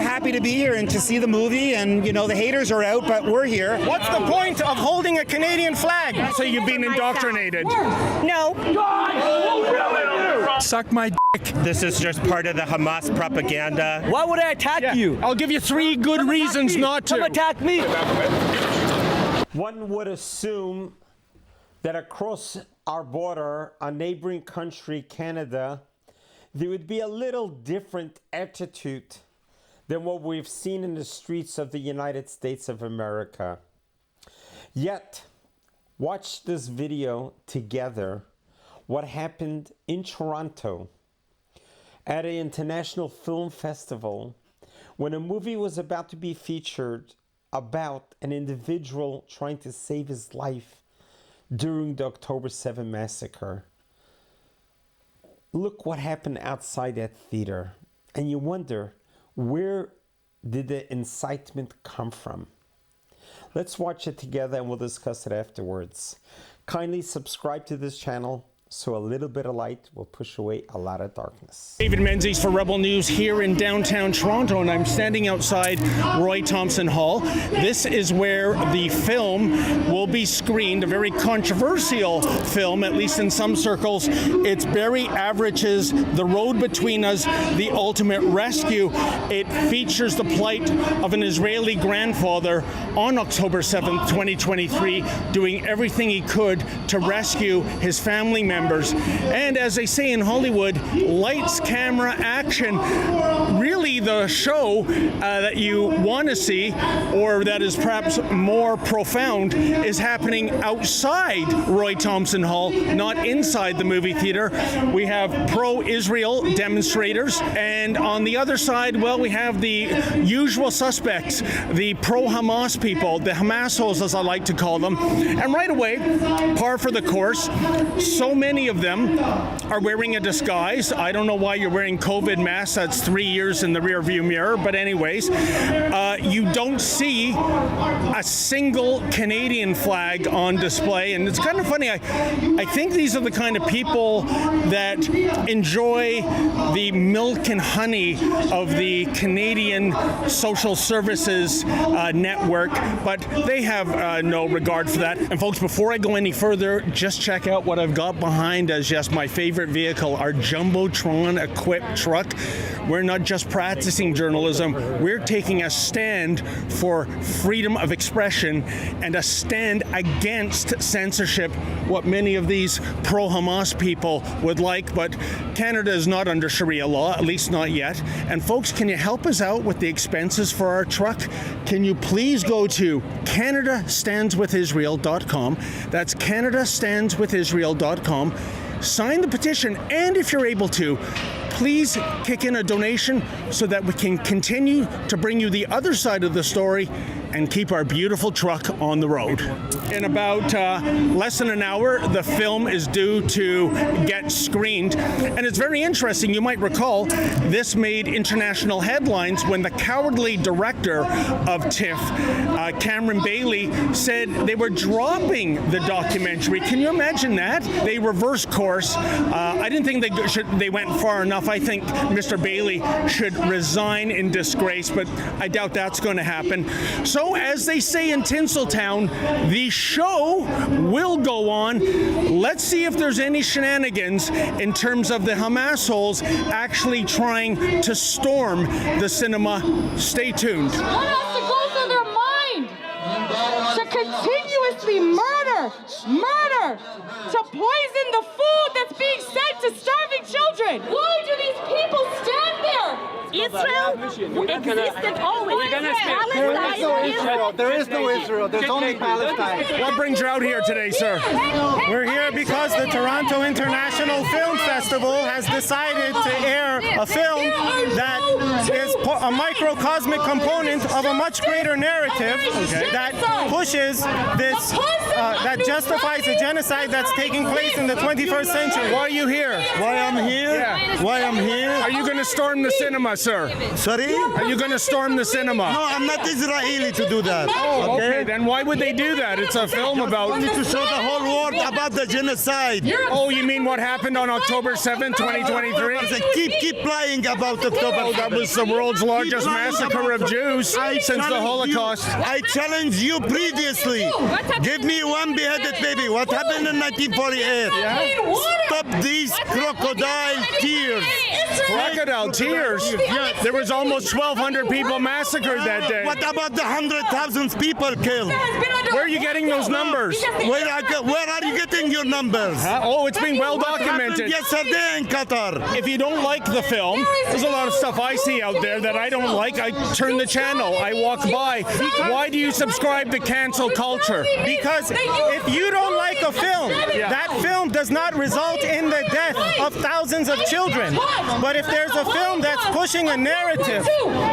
Happy to be here and to see the movie, and you know the haters are out, but we're here. What's the point of holding a Canadian flag? So you've been indoctrinated. No. Suck my dick. This is just part of the Hamas propaganda. Why would I attack you? I'll give you 3 good reasons not to. Come attack me. One would assume that across our border, our neighboring country, Canada, there would be a little different attitude than what we've seen in the streets of the United States of America. Yet, watch this video together, what happened in Toronto at an international film festival when a movie was about to be featured about an individual trying to save his life during the October 7 massacre. Look what happened outside that theater, and you wonder, where did the incitement come from? Let's watch it together and we'll discuss it afterwards. Kindly subscribe to this channel so a little bit of light will push away a lot of darkness. David Menzies for Rebel News here in downtown Toronto, and I'm standing outside Roy Thomson Hall. This is where the film will be screened, a very controversial film, at least in some circles. It's Barry Averich's The Road Between Us, The Ultimate Rescue. It features the plight of an Israeli grandfather on October 7th, 2023, doing everything he could to rescue his family members. And as they say in Hollywood, lights, camera, action. Really the show that you want to see, or that is perhaps more profound, is happening outside Roy Thomson Hall, not inside the movie theater. We have pro-Israel demonstrators, and on the other side, well, we have the usual suspects, the pro-Hamas people, the Hamassos as I like to call them. And right away, par for the course, so many of them are wearing a disguise. I don't know why you're wearing COVID masks. That's 3 years in the rearview mirror. But anyways, you don't see a single Canadian flag on display. And it's kind of funny. I think these are the kind of people that enjoy the milk and honey of the Canadian social services network, but they have no regard for that. And folks, before I go any further, just check out what I've got behind us. Yes, my favorite vehicle, our Jumbotron equipped truck. We're not just practicing journalism, we're taking a stand for freedom of expression and a stand against censorship, what many of these pro-Hamas people would like, but Canada is not under Sharia law, at least not yet. And folks, can you help us out with the expenses for our truck? Can you please go to CanadaStandsWithIsrael.com. That's CanadaStandsWithIsrael.com. Sign the petition, and if you're able to, please kick in a donation so that we can continue to bring you the other side of the story and keep our beautiful truck on the road. In about less than an hour, the film is due to get screened. And it's very interesting. You might recall this made international headlines when the cowardly director of TIFF, Cameron Bailey, said they were dropping the documentary. Can you imagine that? They reversed course. I didn't think they went far enough. I think Mr. Bailey should resign in disgrace, but I doubt that's going to happen. So, as they say in Tinseltown, the show will go on. Let's see if there's any shenanigans in terms of the Hamassos actually trying to storm the cinema. Stay tuned. What has to go through their mind? To continuously murder, to poison the food that's being sent to starving children. Why do these people stand there? Israel existed always. There is no Israel. There's only Palestine. What brings you out here today, sir? We're here because the Toronto International Film Festival has decided to air a film that is a microcosmic component of a much greater narrative that pushes this, that justifies the genocide that's taking place in the 21st century. Why are you here? Why I'm here? Yeah. Why I'm here? Are you going to storm the cinema, sir? sir? Sorry? Are you going to storm the cinema? No, I'm not Israeli to do that. Oh, okay. Then why would they do that? It's a film about... I wanted to show the whole world about the genocide. Oh, you mean what happened on October 7th, 2023? Keep lying about October. Oh, that was the world's largest massacre of Jews since the Holocaust. I challenge you previously. Give me one beheaded baby. What happened in 1948? Stop these crocodile tears. Crocodile tears? There was almost 1,200 people massacred that day. What about the 100,000 people killed? Where are you getting those numbers? Where are you getting your numbers? Oh, it's been well What happened documented. yesterday in Qatar? If you don't like the film, there's a lot of stuff I see out there that I don't like. I turn the channel. I walk by. Why do you subscribe to cancel culture? Because if you don't like a film, that film does not result in the death of thousands of children. But if there's a film that's pushing a narrative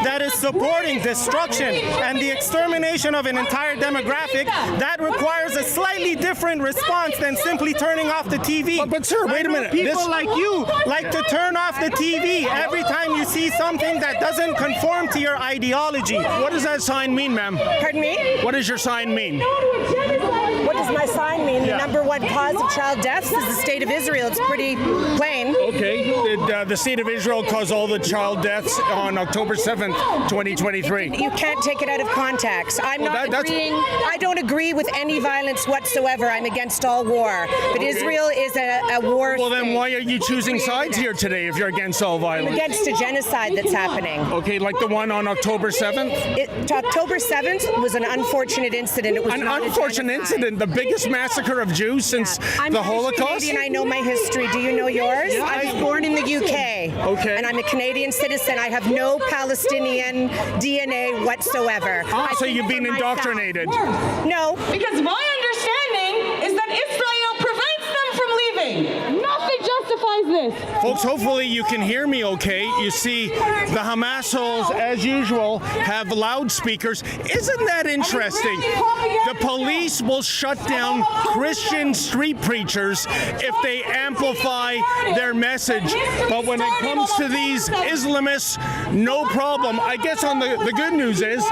that is supporting destruction and the extermination of an entire demographic, that requires a slightly different response than simply turning off the TV. But sir, wait a minute. People like you like to turn off the TV every time you see something that doesn't conform to your ideology. What does that sign mean, ma'am? Pardon me? What does your sign mean? What does my sign mean? The number one cause of child deaths is the state of Israel. It's pretty plain. Okay. Did the state of Israel cause all the child deaths on October 7th, 2023? You can't take it out of context. I don't agree with any violence whatsoever. I'm against all war. But Israel is a war Well, then state. why are you choosing sides here today if you're against all I'm violence? against a genocide that's happening. Okay, like the one on October 7th? October 7th was an unfortunate incident. It was An not a unfortunate genocide. incident, the biggest massacre of Jews since I'm the Irish Holocaust? Canadian. I know my history. Do you know yours? I was born in the UK. Okay. And I'm a Canadian citizen. I have no Palestinian DNA whatsoever. So you've been indoctrinated? No. Because my understanding is that Israel prevents them from leaving. Nothing justifies this. Folks, hopefully you can hear me okay. You see, the Hamas holes, as usual, have loudspeakers. Isn't that interesting? The police will shut down Christian street preachers if they amplify their message. But when it comes to these Islamists, no problem. I guess on the good news is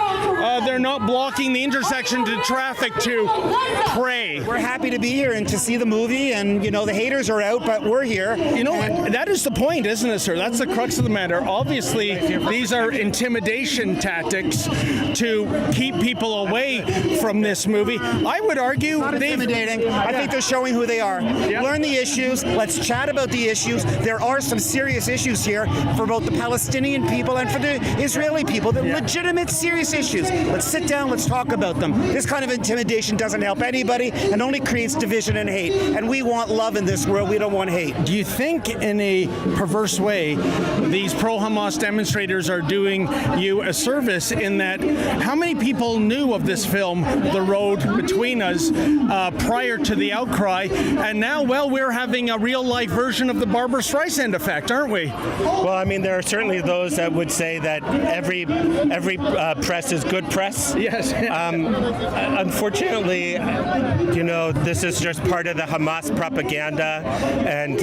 they're not blocking the intersection to traffic to pray. We're happy to be here and to see the movie, and you know the haters are out, but we're here. You know, that is the point, isn't it, sir? That's the crux of the matter. Obviously, these are intimidation tactics to keep people away from this movie. I would argue they've... Intimidating. I think they're showing who they are. Learn the issues. Let's chat about the issues. There are some serious issues here for both the Palestinian people and for the Israeli people. They're legitimate, serious issues. Let's sit down. Let's talk about them. This kind of intimidation doesn't help anybody and only creates division and hate. And we want love in this world. We don't want hate. Do you think, in a perverse way, these pro-Hamas demonstrators are doing you a service in that how many people knew of this film, The Road Between Us, prior to the outcry, and now, well, we're having a real-life version of the Barbra Streisand effect, aren't we? Well, I mean, there are certainly those that would say that every press is good press. Yes. Unfortunately, you know, this is just part of the Hamas propaganda and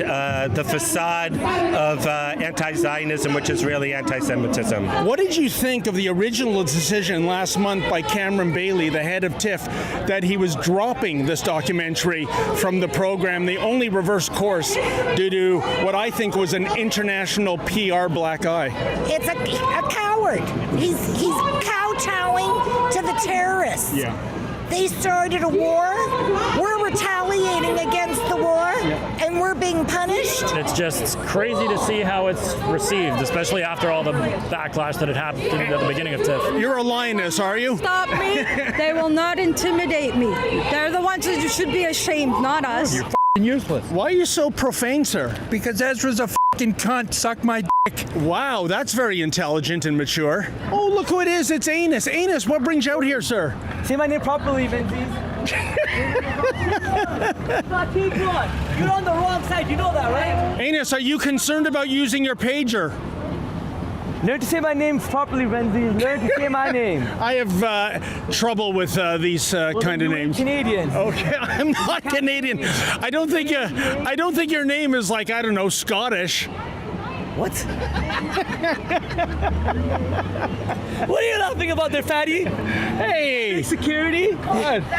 the facade of anti-Zionism, which is really anti-Semitism. What did you think of the original decision last month by Cameron Bailey, the head of TIFF, that he was dropping this documentary from the program, the only reverse course, due to what I think was an international PR black eye? It's a coward. He's kowtowing to the terrorists. Yeah. They started a war. We're retaliating against the war, and we're being punished. It's just crazy to see how it's received, especially after all the backlash that had happened at the beginning of TIFF. You're a lioness, are you? Stop me. They will not intimidate me. They're the ones that should be ashamed, not us. You're useless. Why are you so profane, sir? Because Ezra's a fucking cunt. Suck my dick. Wow, that's very intelligent and mature. Oh, look who it is. It's Anus. Anus, what brings you out here, sir? Say my name properly, Vinci. You're on the wrong side. You know that, right? Anus, are you concerned about using your pager? Learn to say my name properly, Renzi. Learn to say my name. I have trouble with these kind of names. Canadian. Okay, I'm not Canadian. I don't think your name is like, I don't know, Scottish. What? What are you laughing about there, fatty? Hey! Fake security?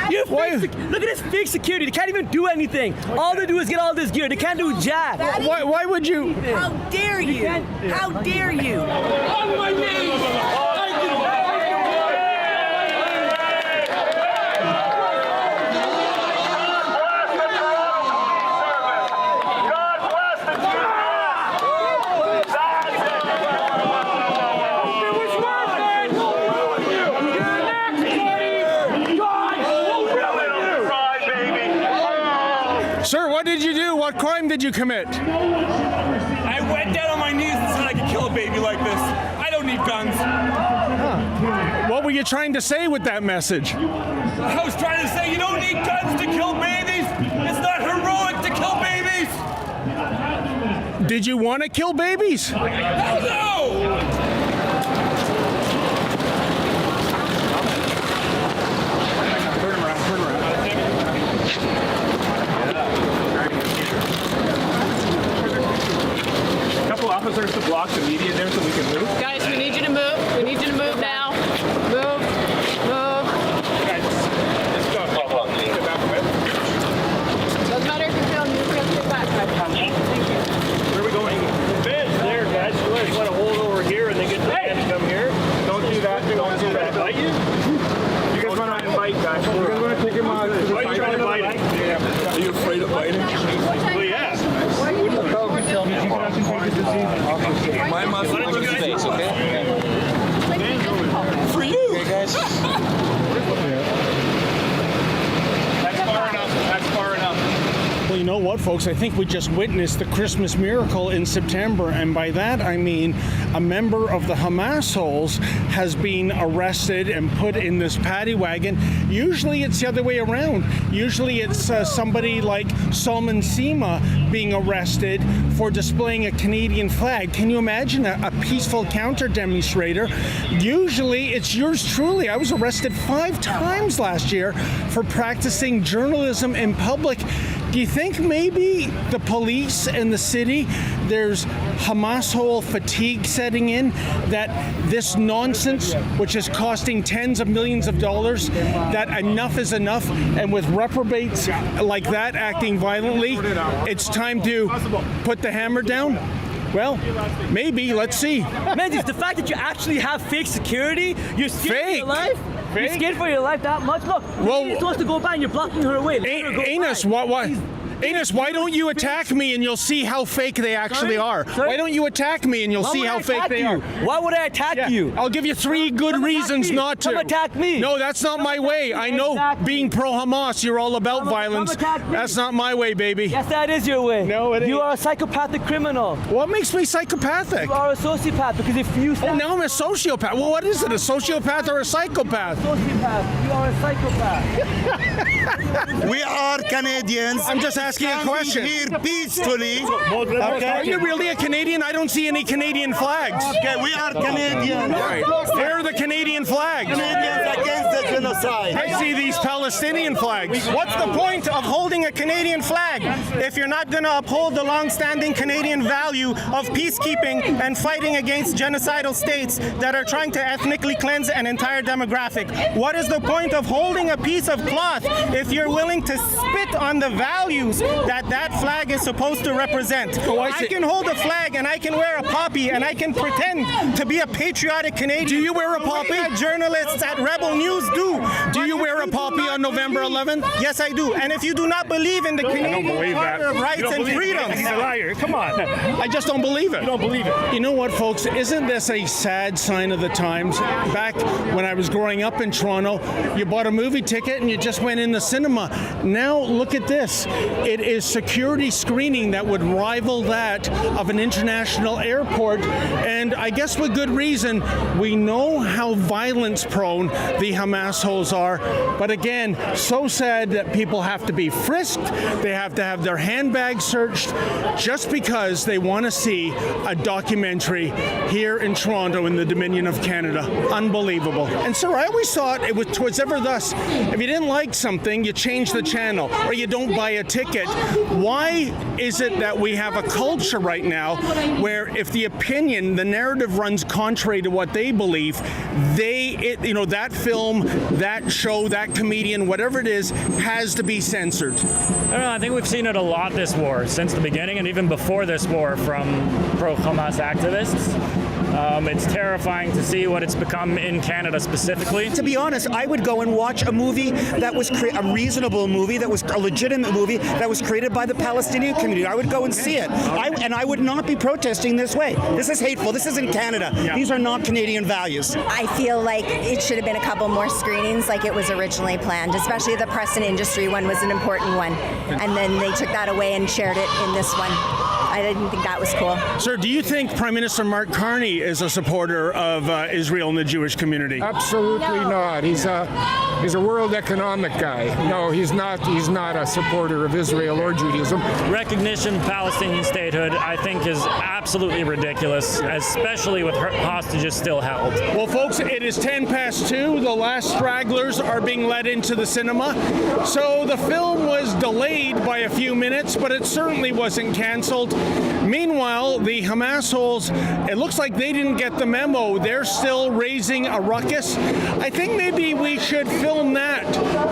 You're look at this fake security. They can't even do anything. All they do is get all this gear. They can't do jack. Why would you? How dare you? How dare you? On my knees! Sir, what did you do? What crime did you commit? I went down on my knees and said I could kill a baby like this. I don't need guns. What were you trying to say with that message? I was trying to say you don't need guns to kill babies. It's not heroic to kill babies. Did you want to kill babies? Hell no! Officers to block the media there so we can move. Guys, we need you to move. We need you to move now. Move. Move. Guys, let's go. Get back a bit. Doesn't matter if you film. You just gotta stay back. Thank you. Where are we going? Ben's there, guys. You guys want to hold over here and then get the man to come here? Don't do that. Don't do that. Invite you? You guys want to invite, guys? You guys want to take him on? Why are you trying to bite him? Yeah. Are you afraid of biting? Well, yeah. My muscle Why don't you guys face, okay? For you. Okay, guys. That's far enough. That's far enough. Well, you know what, folks? I think we just witnessed the Christmas miracle in September, and by that I mean a member of the Hamas holes has been arrested and put in this paddy wagon. Usually it's the other way around. Usually it's somebody like Salman Sima being arrested for displaying a Canadian flag. Can you imagine a peaceful counter-demonstrator? Usually it's yours truly. I was arrested 5 times last year for practicing journalism in public. Do you think maybe the police and the city, there's Hamas hole fatigue setting in, that this nonsense, which is costing tens of millions of dollars, that enough is enough, and with reprobates like that acting violently, it's time to put the hammer down? Well, maybe. Let's see. Man, the fact that you actually have fake security, you're scared for your life? You're scared for your life that much? Look, you're supposed to go by and you're blocking her away. Anus, Anus, why don't you attack me and you'll see how fake they actually are? Why don't you attack me and you'll see how fake they are? Why would I attack you? I'll give you 3 good reasons not to. Come attack me. No, that's not my way. I know being pro-Hamas, you're all about violence. That's not my way, baby. Yes, that is your way. No, it ain't. You are a psychopathic criminal. What makes me psychopathic? You are a sociopath because if you... Oh, now I'm a sociopath. Well, what is it, a sociopath or a psychopath? Sociopath. You are a psychopath. We are Canadians. I'm just asking a question. Here peacefully. Okay. Are you really a Canadian? I don't see any Canadian flags. Okay, we are Canadians. Where are the Canadian flags? Canadians against the genocide. I see these Palestinian flags. What's the point of holding a Canadian flag if you're not going to uphold the long-standing Canadian value of peacekeeping and fighting against genocidal states that are trying to ethnically cleanse an entire demographic? What is the point of holding a piece of cloth if you're willing to spit on the values that flag is supposed to represent? I can hold a flag and I can wear a poppy and I can pretend to be a patriotic Canadian. Do you wear a poppy? Journalists at Rebel News do. Do you wear a poppy on November 11th? Yes, I do. And if you do not believe in the Canadian Charter of Rights and Freedoms, he's a liar. Come on. I just don't believe it. You don't believe it. You know what, folks? Isn't this a sad sign of the times? Back when I was growing up in Toronto, you bought a movie ticket and you just went in the cinema. Now look at this. It is security screening that would rival that of an international airport, and I guess with good reason. We know how violence prone the Hamas assholes are. But again, so sad that people have to be frisked, they have to have their handbags searched just because they want to see a documentary here in Toronto in the Dominion of Canada. Unbelievable. And sir, I always thought it was ever thus. If you didn't like something, you change the channel or you don't buy a ticket. Why is it that we have a culture right now where if the opinion, the narrative runs contrary to what they believe, that film, that show, that comedian, whatever it is, has to be censored? I don't know, I think we've seen it a lot this war, since the beginning and even before this war, from pro-Hamas activists. It's terrifying to see what it's become in Canada specifically. To be honest, I would go and watch a movie that was a reasonable movie, that was a legitimate movie, that was created by the Palestinian community. I would go and see it. I would not be protesting this way. This is hateful. This isn't Canada. Yeah. These are not Canadian values. I feel like it should have been a couple more screenings like it was originally planned, especially the press and industry one was an important one. And then they took that away and shared it in this one. I didn't think that was cool. Sir, do you think Prime Minister Mark Carney is a supporter of Israel and the Jewish community? Absolutely not. He's a world economic guy. No, he's not a supporter of Israel or Judaism. Recognition of Palestinian statehood, I think, is absolutely ridiculous, especially with hostages still held. Well, folks, it is 2:10. The last stragglers are being led into the cinema. So the film was delayed by a few minutes, but it certainly wasn't canceled. Meanwhile, the Hamas holes, it looks like they didn't get the memo. They're still raising a ruckus. I think maybe we should film that,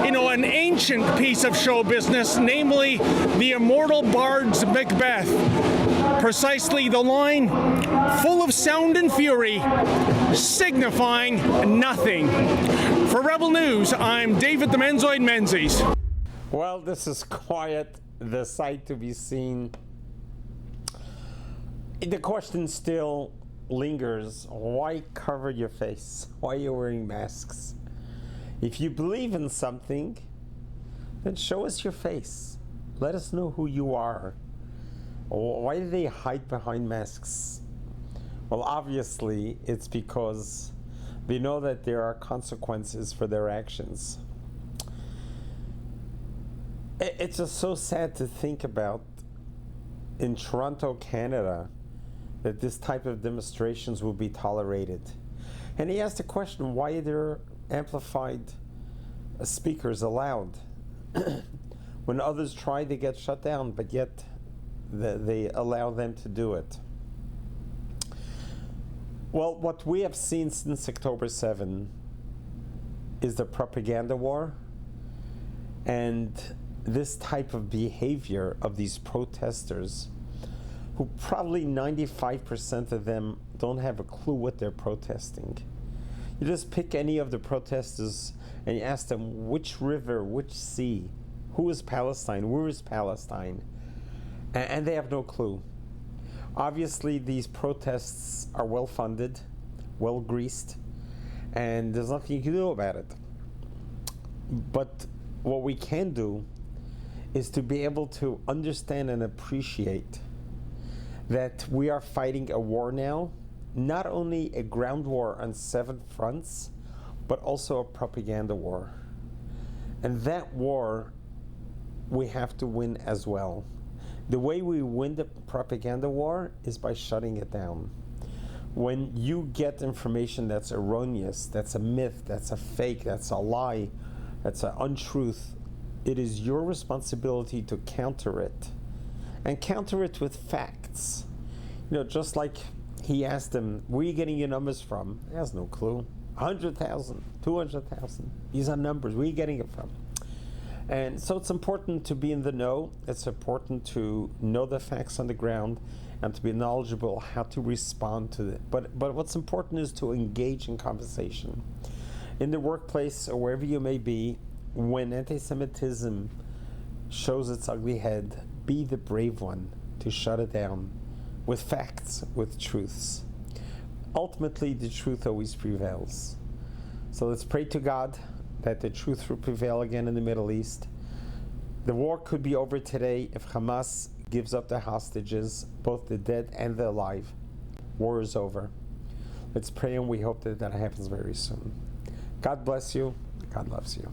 an ancient piece of show business, namely the immortal bard's Macbeth. Precisely the line, full of sound and fury, signifying nothing. For Rebel News, I'm David the Menzoid Menzies. Well, this is quiet, the sight to be seen. The question still lingers, why cover your face? Why are you wearing masks? If you believe in something, then show us your face. Let us know who you are. Why do they hide behind masks? Well, obviously, it's because they know that there are consequences for their actions. It's just so sad to think about in Toronto, Canada, that this type of demonstrations will be tolerated. And he asked the question, why are there amplified speakers allowed? When others try, they get shut down, but yet they allow them to do it. Well, what we have seen since October 7 is the propaganda war, and this type of behavior of these protesters, who probably 95% of them don't have a clue what they're protesting. You just pick any of the protesters and you ask them which river, which sea, who is Palestine, where is Palestine? And they have no clue. Obviously, these protests are well funded, well greased, and there's nothing you can do about it. But what we can do is to be able to understand and appreciate that we are fighting a war now, not only a ground war on 7 fronts, but also a propaganda war. And that war we have to win as well. The way we win the propaganda war is by shutting it down. When you get information that's erroneous, that's a myth, that's a fake, that's a lie, that's an untruth, it is your responsibility to counter it. And counter it with facts. Just like he asked him, where are you getting your numbers from? He has no clue. 100,000, 200,000. These are numbers. Where are you getting it from? And so it's important to be in the know. It's important to know the facts on the ground and to be knowledgeable how to respond to it. But what's important is to engage in conversation. In the workplace or wherever you may be, when anti-Semitism shows its ugly head, be the brave one to shut it down with facts, with truths. Ultimately, the truth always prevails. So let's pray to God that the truth will prevail again in the Middle East. The war could be over today if Hamas gives up the hostages, both the dead and the alive. War is over. Let's pray, and we hope that happens very soon. God bless you. God loves you.